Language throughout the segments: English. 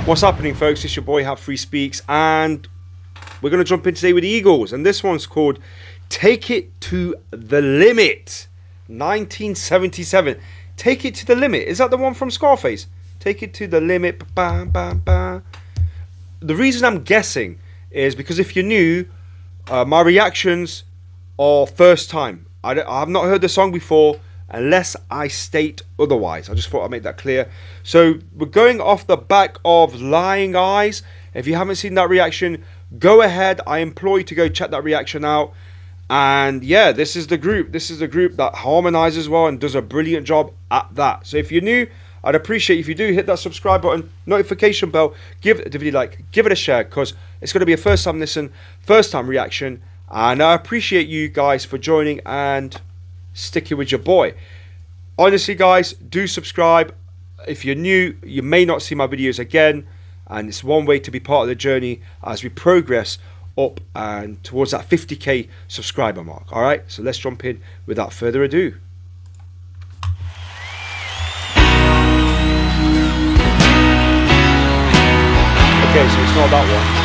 What's happening, folks? It's your boy Have Free Speaks, and we're going to jump in today with the Eagles, and this one's called Take It to the Limit, 1977. Take It to the Limit. Is that the one from Scarface? Take It to the Limit. Bam, bam, bam. The reason I'm guessing is because if you're new, my reactions are first time. I have not heard the song before unless I state otherwise. I just thought I'd make that clear. So we're going off the back of Lying Eyes. If you haven't seen that reaction, go ahead. I implore you to go check that reaction out. And yeah, this is the group. This is the group that harmonizes well and does a brilliant job at that. So if you're new, I'd appreciate if you do hit that subscribe button, notification bell, give the video a like, give it a share, because it's going to be a first time listen, first time reaction. And I appreciate you guys for joining and sticking with your boy. Honestly, guys, do subscribe. If you're new, you may not see my videos again, and it's one way to be part of the journey as we progress up and towards that 50k subscriber mark. All right, so let's jump in without further ado. Okay, so it's not that one.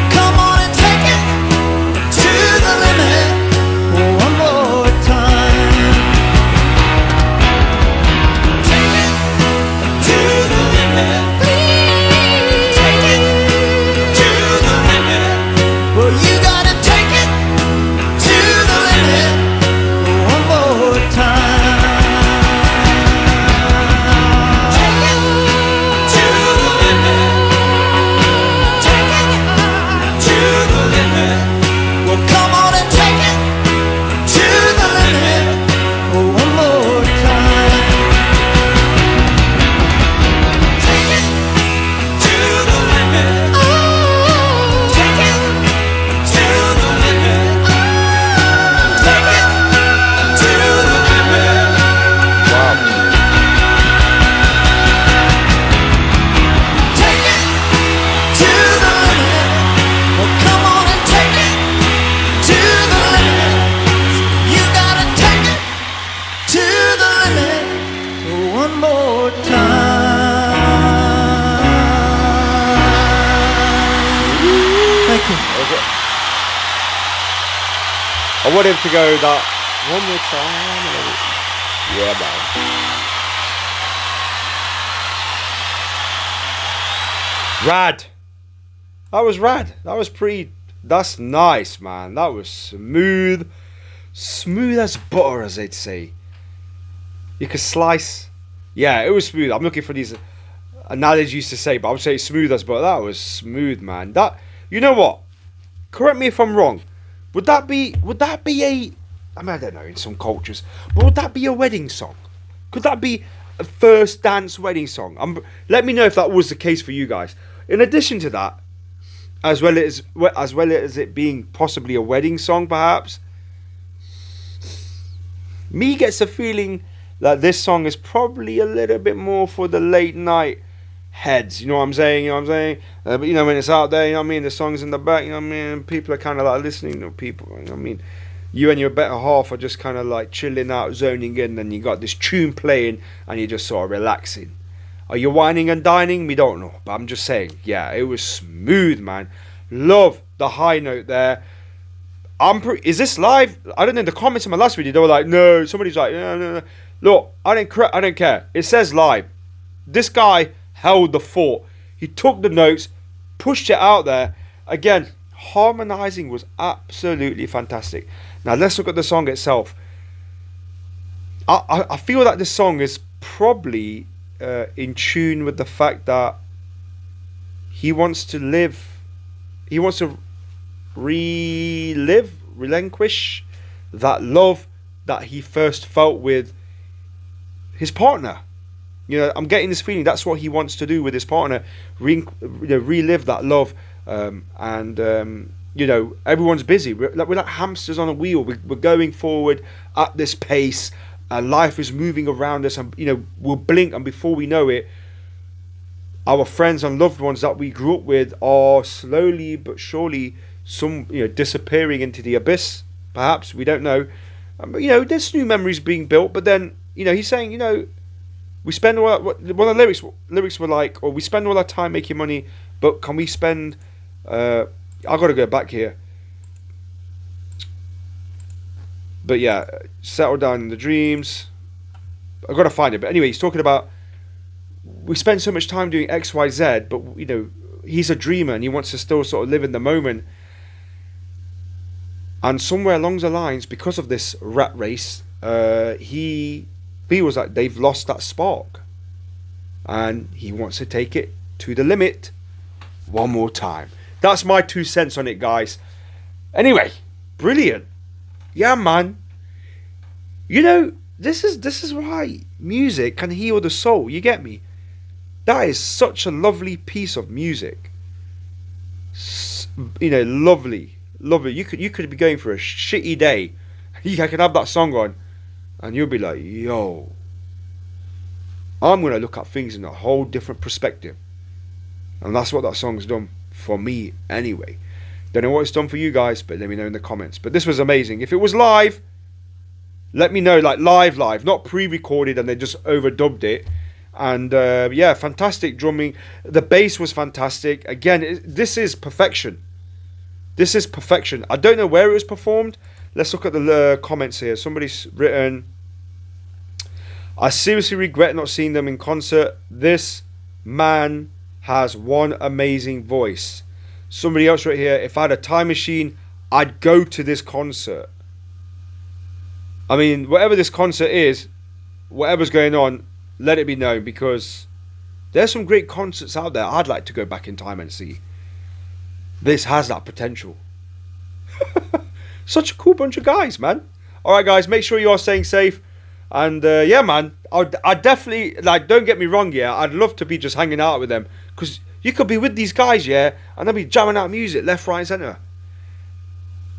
Come on and take it to the limit. Was it? I want him to go that one more time. Yeah, man. Rad. That was rad. That was pretty. That's nice, man. That was smooth. Smooth as butter, as they'd say. You could slice. Yeah, it was smooth. I'm looking for these analogies to say, but I would say smooth as butter. That was smooth, man. That, you know what? Correct me if I'm wrong. Would that be a, I mean, I don't know, in some cultures, but would that be a wedding song? Could that be a first dance wedding song? Let me know if that was the case for you guys. In addition to that, as well as it being possibly a wedding song, perhaps, me gets a feeling that this song is probably a little bit more for the late night heads. You know what I'm saying? But you know, when it's out there, you know what I mean? The song's in the back, you know what I mean? People are kind of like listening to people, you know what I mean? You and your better half are just kind of like chilling out, zoning in, and you got this tune playing, and you're just sort of relaxing. Are you whining and dining? We don't know, but I'm just saying, yeah, it was smooth, man. Love the high note there. Is this live? I don't know. In the comments in my last video, they were like, no. Somebody's like, no. Look, I don't care. It says live. This guy held the fort. He took the notes, pushed it out there. Again, harmonizing was absolutely fantastic. Now let's look at the song itself. I feel that this song is probably in tune with the fact that he wants to live. He wants to relinquish that love that he first felt with his partner. You know, I'm getting this feeling that's what he wants to do with his partner, relive that love. You know, everyone's busy. We're like hamsters on a wheel. We're going forward at this pace, and life is moving around us. And you know, we'll blink, and before we know it, our friends and loved ones that we grew up with are slowly but surely disappearing into the abyss. Perhaps, we don't know. You know, there's new memories being built, but then, you know, he's saying, you know, we spend the lyrics were like, or we spend all our time making money, but can we spend? I got to go back here. But yeah, settle down in the dreams. I got to find it. But anyway, he's talking about we spend so much time doing X, Y, Z, but you know, he's a dreamer and he wants to still sort of live in the moment. And somewhere along the lines, because of this rat race, he feels like they've lost that spark, and he wants to take it to the limit one more time. That's my 2 cents on it, guys. Anyway, brilliant. Yeah, man. You know, this is why music can heal the soul. You get me? That is such a lovely piece of music. You know, lovely. You could be going for a shitty day. You can have that song on, and you'll be like, yo, I'm gonna look at things in a whole different perspective. And that's what that song's done for me anyway. Don't know what it's done for you guys, but let me know in the comments. But this was amazing. If it was live, let me know, like live, not pre-recorded and they just overdubbed it. And yeah, fantastic drumming. The bass was fantastic. Again, this is perfection. This is perfection. I don't know where it was performed. Let's look at the comments here. Somebody's written, I seriously regret not seeing them in concert. This man has one amazing voice. Somebody else right here, if I had a time machine, I'd go to this concert. I mean, whatever this concert is, whatever's going on, let it be known, because there's some great concerts out there I'd like to go back in time and see. This has that potential. Such a cool bunch of guys, man. Alright guys, make sure you are staying safe. And yeah, man, I definitely, like, don't get me wrong, yeah, I'd love to be just hanging out with them, because you could be with these guys, yeah, and they'll be jamming out music left, right and centre.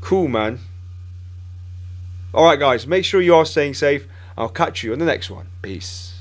Cool, man. Alright guys, make sure you are staying safe. I'll catch you on the next one. Peace.